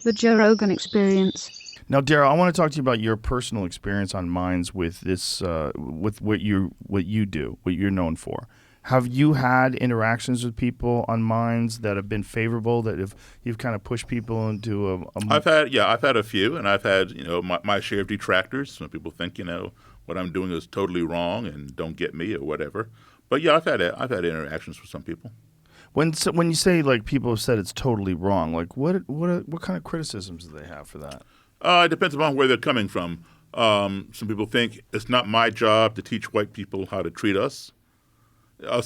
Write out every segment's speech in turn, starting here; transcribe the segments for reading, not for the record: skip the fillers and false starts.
The Joe Rogan Experience. Now, Daryl, I want to talk to you about your personal experience on Minds with this, with what you do, what you're known for. Have you had interactions with people on Minds that have been favorable? That you've kind of pushed people into a I've had a few, and I've had my share of detractors. Some people think what I'm doing is totally wrong and don't get me or whatever. But yeah, I've had interactions with some people. When you say like people have said it's totally wrong, like what kind of criticisms do they have for that? It depends upon where they're coming from. Some people think it's not my job to teach white people how to treat us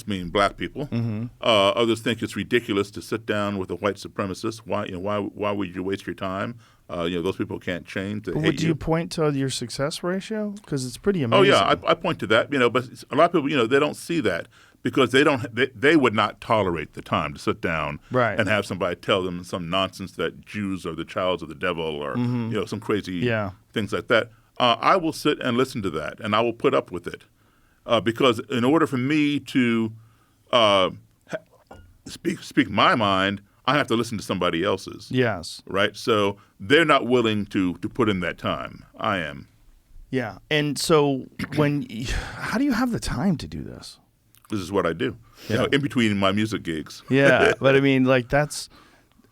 meaning black people. Mm-hmm. Others think it's ridiculous to sit down with a white supremacist. Why would you waste your time? Those people can't change. They hate do you point to your success ratio? Because it's pretty amazing. Oh yeah, I point to that. But a lot of people, they don't see that because they would not tolerate the time to sit down and have somebody tell them some nonsense that Jews are the childs of the devil or some crazy things like that. I will sit and listen to that, and I will put up with it because in order for me to speak my mind, I have to listen to somebody else's. Yes. Right? So they're not willing to put in that time. I am. Yeah. And so how do you have the time to do this? This is what I do, in between my music gigs. Yeah, but I mean, like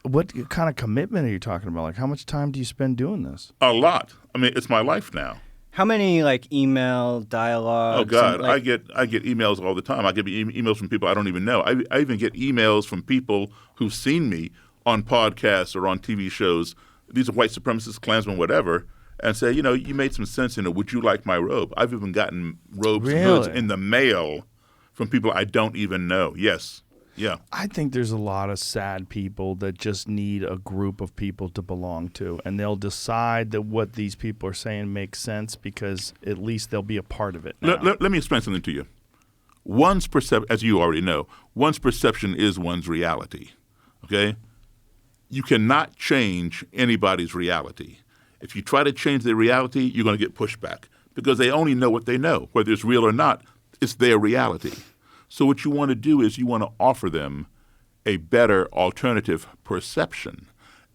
what kind of commitment are you talking about? Like, how much time do you spend doing this? A lot. I mean, it's my life now. How many email dialogues? Oh God, I get emails all the time. I get emails from people I don't even know. I even get emails from people who've seen me on podcasts or on TV shows. These are white supremacists, Klansmen, whatever, and say, you made some sense. Would you like my robe? I've even gotten robes and hoods in the mail from people I don't even know. Yes. Yeah. I think there's a lot of sad people that just need a group of people to belong to, and they'll decide that what these people are saying makes sense because at least they'll be a part of it now. Let me explain something to you. One's perception, as you already know, one's perception is one's reality, okay? You cannot change anybody's reality. If you try to change their reality, you're going to get pushback because they only know what they know. Whether it's real or not, it's their reality. So what you want to do is you want to offer them a better alternative perception.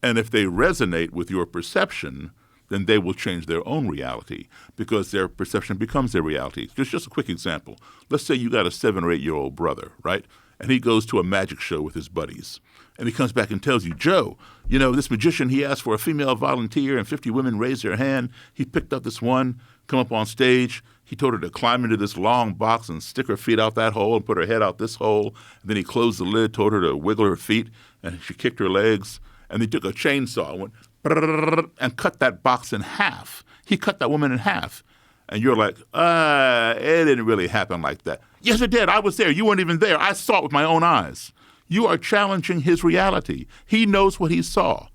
And if they resonate with your perception, then they will change their own reality because their perception becomes their reality. Just a quick example. Let's say you got a 7 or 8-year-old brother, right? And he goes to a magic show with his buddies. And he comes back and tells you, Joe, this magician, he asked for a female volunteer and 50 women raised their hand. He picked up this one, come up on stage. He told her to climb into this long box and stick her feet out that hole and put her head out this hole. And then he closed the lid, told her to wiggle her feet, and she kicked her legs. And he took a chainsaw and went and cut that box in half. He cut that woman in half. And you're like, it didn't really happen like that. Yes, it did. I was there. You weren't even there. I saw it with my own eyes. You are challenging his reality. He knows what he saw.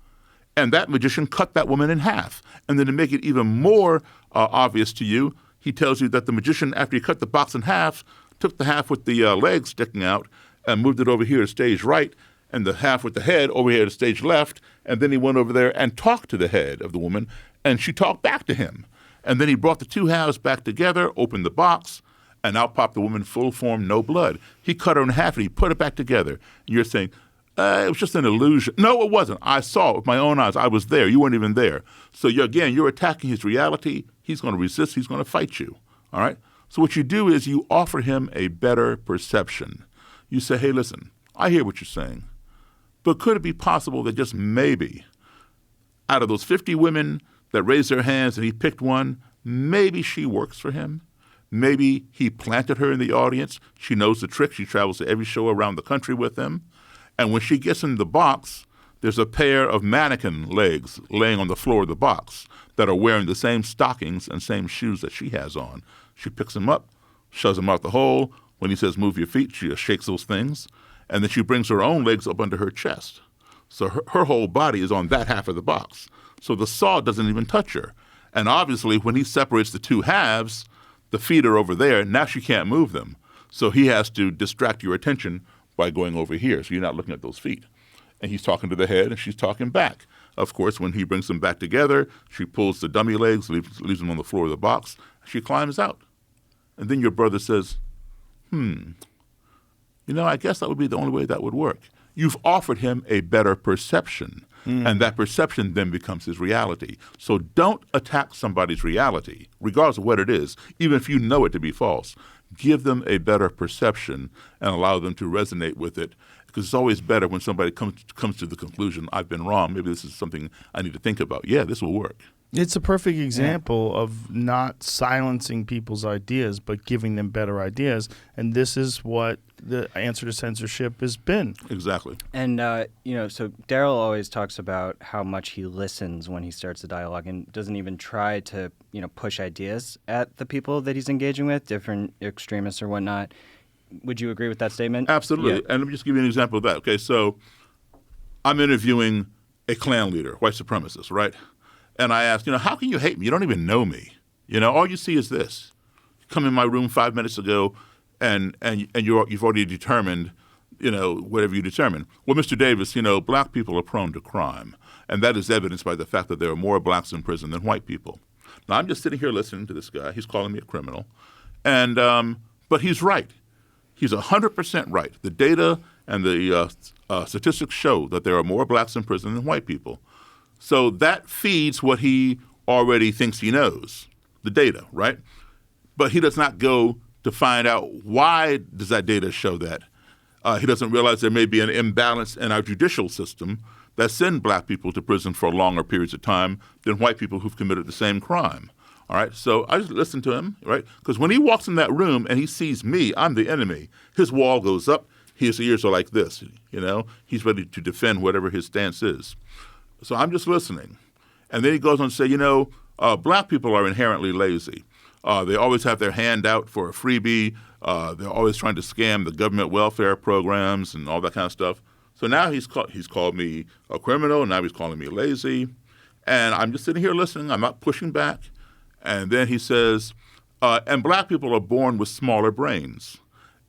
And that magician cut that woman in half. And then to make it even more obvious to you, he tells you that the magician, after he cut the box in half, took the half with the legs sticking out and moved it over here to stage right, and the half with the head over here to stage left, and then he went over there and talked to the head of the woman, and she talked back to him. And then he brought the two halves back together, opened the box, and out popped the woman, full form, no blood. He cut her in half, and he put it back together. And you're saying, it was just an illusion. No, it wasn't. I saw it with my own eyes. I was there. You weren't even there. So you're attacking his reality. He's going to resist. He's going to fight you. All right? So what you do is you offer him a better perception. You say, hey, listen, I hear what you're saying, but could it be possible that just maybe out of those 50 women that raised their hands and he picked one, maybe she works for him? Maybe he planted her in the audience. She knows the trick. She travels to every show around the country with him. And when she gets in the box, there's a pair of mannequin legs laying on the floor of the box that are wearing the same stockings and same shoes that she has on. She picks them up, shoves them out the hole. When he says, move your feet, she just shakes those things. And then she brings her own legs up under her chest. So her whole body is on that half of the box. So the saw doesn't even touch her. And obviously, when he separates the two halves, the feet are over there. Now she can't move them. So he has to distract your attention by going over here, so you're not looking at those feet. And he's talking to the head, and she's talking back. Of course, when he brings them back together, she pulls the dummy legs, leaves them on the floor of the box. She climbs out. And then your brother says, I guess that would be the only way that would work. You've offered him a better perception. And that perception then becomes his reality. So don't attack somebody's reality, regardless of what it is, even if you know it to be false. Give them a better perception and allow them to resonate with it, because it's always better when somebody comes to the conclusion, I've been wrong, maybe this is something I need to think about. Yeah, this will work. It's a perfect example of not silencing people's ideas, but giving them better ideas. And this is what the answer to censorship has been. Exactly. And, so Daryl always talks about how much he listens when he starts a dialogue and doesn't even try to, push ideas at the people that he's engaging with, different extremists or whatnot. Would you agree with that statement? Absolutely. Yeah. And let me just give you an example of that. Okay, so I'm interviewing a Klan leader, white supremacist, right? And I asked, how can you hate me? You don't even know me. All you see is this. You come in my room 5 minutes ago, and you've already determined, whatever you determine. Well, Mr. Davis, black people are prone to crime, and that is evidenced by the fact that there are more blacks in prison than white people. Now, I'm just sitting here listening to this guy. He's calling me a criminal, and but he's right. He's 100% right. The data and the statistics show that there are more blacks in prison than white people. So that feeds what he already thinks he knows, the data, right? But he does not go to find out why does that data show that. He doesn't realize there may be an imbalance in our judicial system that send black people to prison for longer periods of time than white people who've committed the same crime. All right, so I just listen to him, right? Because when he walks in that room and he sees me, I'm the enemy, his wall goes up, his ears are like this, He's ready to defend whatever his stance is. So I'm just listening. And then he goes on to say, black people are inherently lazy. They always have their hand out for a freebie. They're always trying to scam the government welfare programs and all that kind of stuff. So now he's called me a criminal, and now he's calling me lazy. And I'm just sitting here listening. I'm not pushing back. And then he says, and black people are born with smaller brains.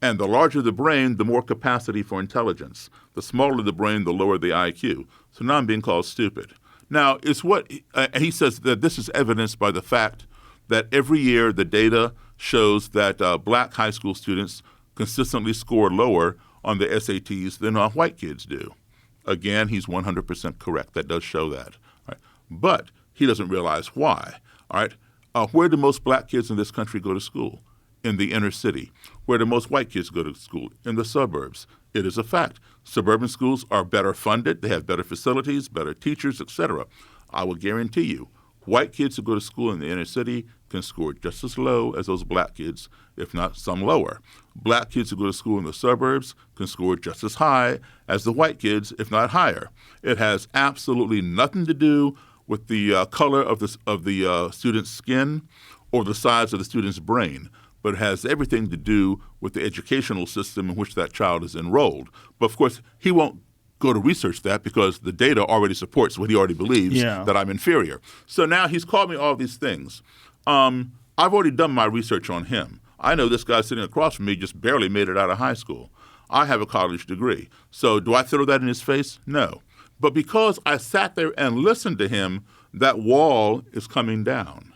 And the larger the brain, the more capacity for intelligence. The smaller the brain, the lower the IQ. So now I'm being called stupid. Now, it's and he says that this is evidenced by the fact that every year the data shows that black high school students consistently score lower on the SATs than white kids do. Again, he's 100% correct. That does show that. All right? But he doesn't realize why. All right? Where do most black kids in this country go to school? In the inner city. Where do most white kids go to school? In the suburbs. It is a fact. Suburban schools are better funded. They have better facilities, better teachers, etc. I will guarantee you, white kids who go to school in the inner city can score just as low as those black kids, if not some lower. Black kids who go to school in the suburbs can score just as high as the white kids, if not higher. It has absolutely nothing to do with the color of the student's skin or the size of the student's brain, but it has everything to do with the educational system in which that child is enrolled. But of course, he won't go to research that because the data already supports what he already believes, that I'm inferior. So now he's called me all these things. I've already done my research on him. I know this guy sitting across from me just barely made it out of high school. I have a college degree. So do I throw that in his face? No. But because I sat there and listened to him, that wall is coming down.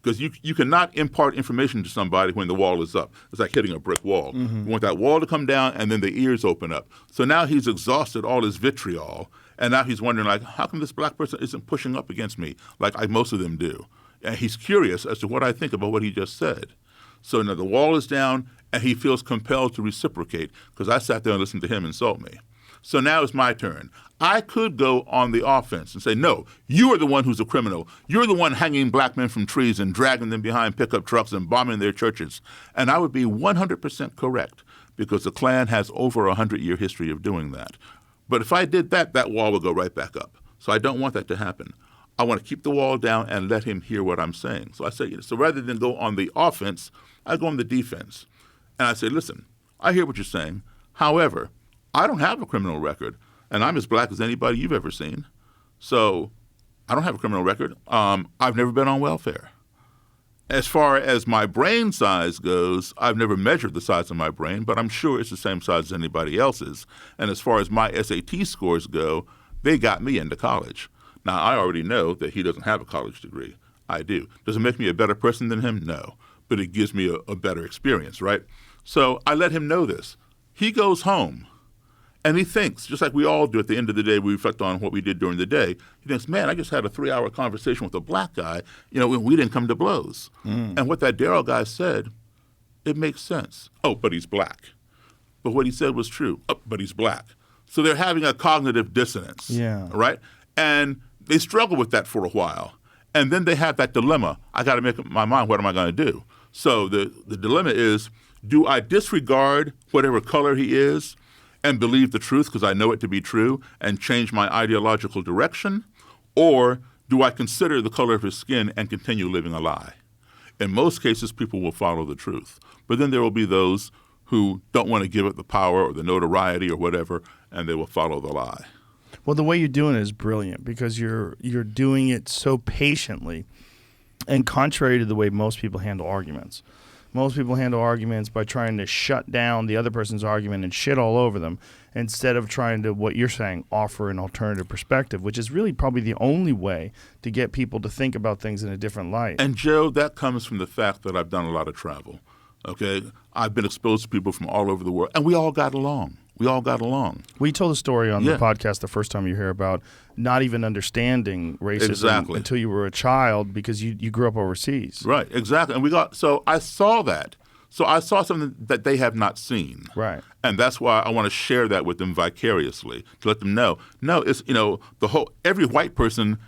Because you cannot impart information to somebody when the wall is up. It's like hitting a brick wall. You want that wall to come down, and then the ears open up. So now he's exhausted all his vitriol, and now he's wondering, how come this black person isn't pushing up against me like most of them do? And he's curious as to what I think about what he just said. So now the wall is down, and he feels compelled to reciprocate because I sat there and listened to him insult me. So now it's my turn. I could go on the offense and say, no, you are the one who's a criminal. You're the one hanging black men from trees and dragging them behind pickup trucks and bombing their churches. And I would be 100% correct because the Klan has over a 100-year history of doing that. But if I did that, that wall would go right back up. So I don't want that to happen. I want to keep the wall down and let him hear what I'm saying. So I say, so rather than go on the offense, I go on the defense. And I say, listen, I hear what you're saying. However, I don't have a criminal record, and I'm as black as anybody you've ever seen. So I don't have a criminal record. I've never been on welfare. As far as my brain size goes, I've never measured the size of my brain, but I'm sure it's the same size as anybody else's. And as far as my SAT scores go, they got me into college. Now, I already know that he doesn't have a college degree. I do. Does it make me a better person than him? No. But it gives me a better experience, right? So I let him know this. He goes home. And he thinks, just like we all do at the end of the day, we reflect on what we did during the day. He thinks, man, I just had a 3-hour conversation with a black guy, when we didn't come to blows. And what that Daryl guy said, it makes sense. Oh, but he's black. But what he said was true. Oh, but he's black. So they're having a cognitive dissonance, right? And they struggle with that for a while. And then they have that dilemma. I got to make up my mind, what am I going to do? So the dilemma is, do I disregard whatever color he is and believe the truth because I know it to be true and change my ideological direction? Or do I consider the color of his skin and continue living a lie? In most cases, people will follow the truth. But then there will be those who don't want to give it the power or the notoriety or whatever, and they will follow the lie. Well, the way you're doing it is brilliant because you're doing it so patiently and contrary to the way most people handle arguments. Most people handle arguments by trying to shut down the other person's argument and shit all over them instead of trying to, what you're saying, offer an alternative perspective, which is really probably the only way to get people to think about things in a different light. And, Joe, that comes from the fact that I've done a lot of travel, okay? I've been exposed to people from all over the world, and we all got along. We told a story on the podcast the first time you hear about not even understanding racism until you were a child because you grew up overseas. Right, exactly. And so I saw that. So I saw something that they have not seen. Right. And that's why I want to share that with them vicariously, to let them know. No, it's, every white person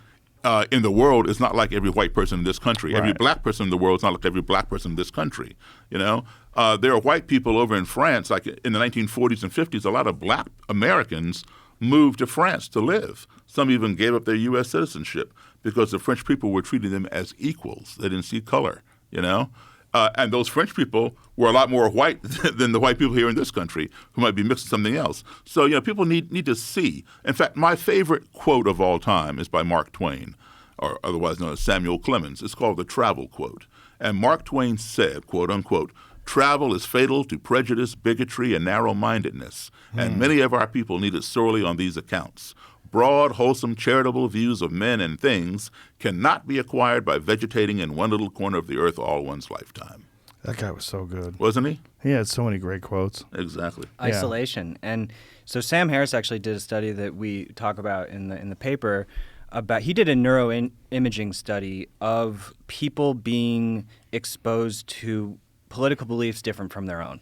in the world is not like every white person in this country. Right. Every black person in the world is not like every black person in this country, There are white people over in France, like in the 1940s and 50s, a lot of black Americans moved to France to live. Some even gave up their U.S. citizenship because the French people were treating them as equals. They didn't see color, And those French people were a lot more white than the white people here in this country who might be mixing something else. So, people need to see. In fact, my favorite quote of all time is by Mark Twain, or otherwise known as Samuel Clemens. It's called the Travel Quote. And Mark Twain said, quote unquote, "Travel is fatal to prejudice, bigotry, and narrow-mindedness, and many of our people need it sorely on these accounts. Broad, wholesome, charitable views of men and things cannot be acquired by vegetating in one little corner of the earth all one's lifetime." That guy was so good. Wasn't he? He had so many great quotes. Exactly. Isolation. And so Sam Harris actually did a study that we talk about in the paper about, he did a neuroimaging study of people being exposed to political beliefs different from their own,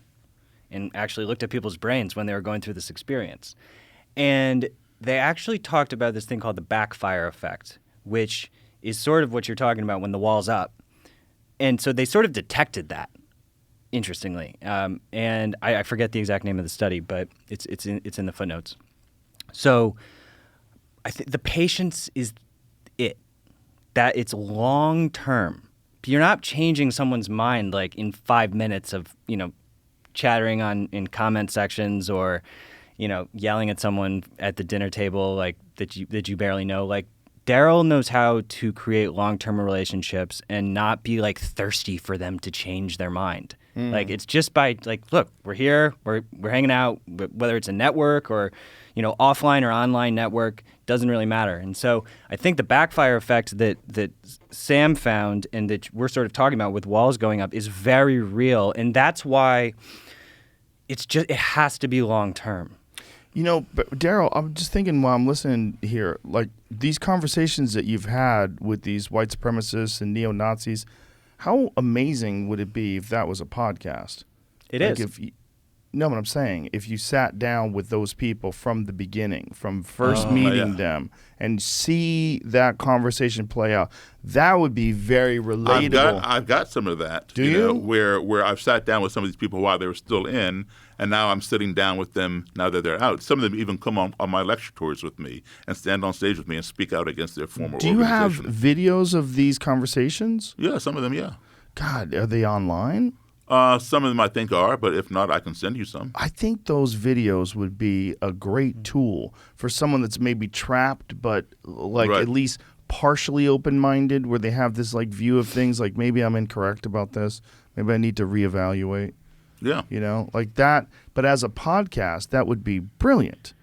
and actually looked at people's brains when they were going through this experience. And they actually talked about this thing called the backfire effect, which is sort of what you're talking about when the wall's up. And so they sort of detected that, interestingly. And I forget the exact name of the study, but it's in the footnotes. So I think the patience is it, that it's long term. You're not changing someone's mind like in 5 minutes of, chattering in comment sections or, yelling at someone at the dinner table like that you barely know. Like, Daryl knows how to create long-term relationships and not be like thirsty for them to change their mind. Like, it's just by like, look, we're here, we're hanging out, whether it's a network or, offline or online network, doesn't really matter. And so I think the backfire effect that Sam found and that we're sort of talking about with walls going up is very real. And that's why it has to be long-term. But Daryl, I'm just thinking while I'm listening here, like these conversations that you've had with these white supremacists and neo-Nazis, how amazing would it be if that was a podcast? It is. No, what I'm saying, if you sat down with those people from the beginning, from first meeting them, and see that conversation play out, that would be very relatable. I've got some of that. Do you? Where I've sat down with some of these people while they were still in, and now I'm sitting down with them now that they're out. Some of them even come on my lecture tours with me and stand on stage with me and speak out against their former organization. Do you have videos of these conversations? Yeah, some of them, yeah. God, are they online? Some of them I think are, but if not, I can send you some. I think those videos would be a great tool for someone that's maybe trapped, but at least partially open-minded, where they have this view of things like, maybe I'm incorrect about this. Maybe I need to reevaluate. Yeah. Like that. But as a podcast, that would be brilliant.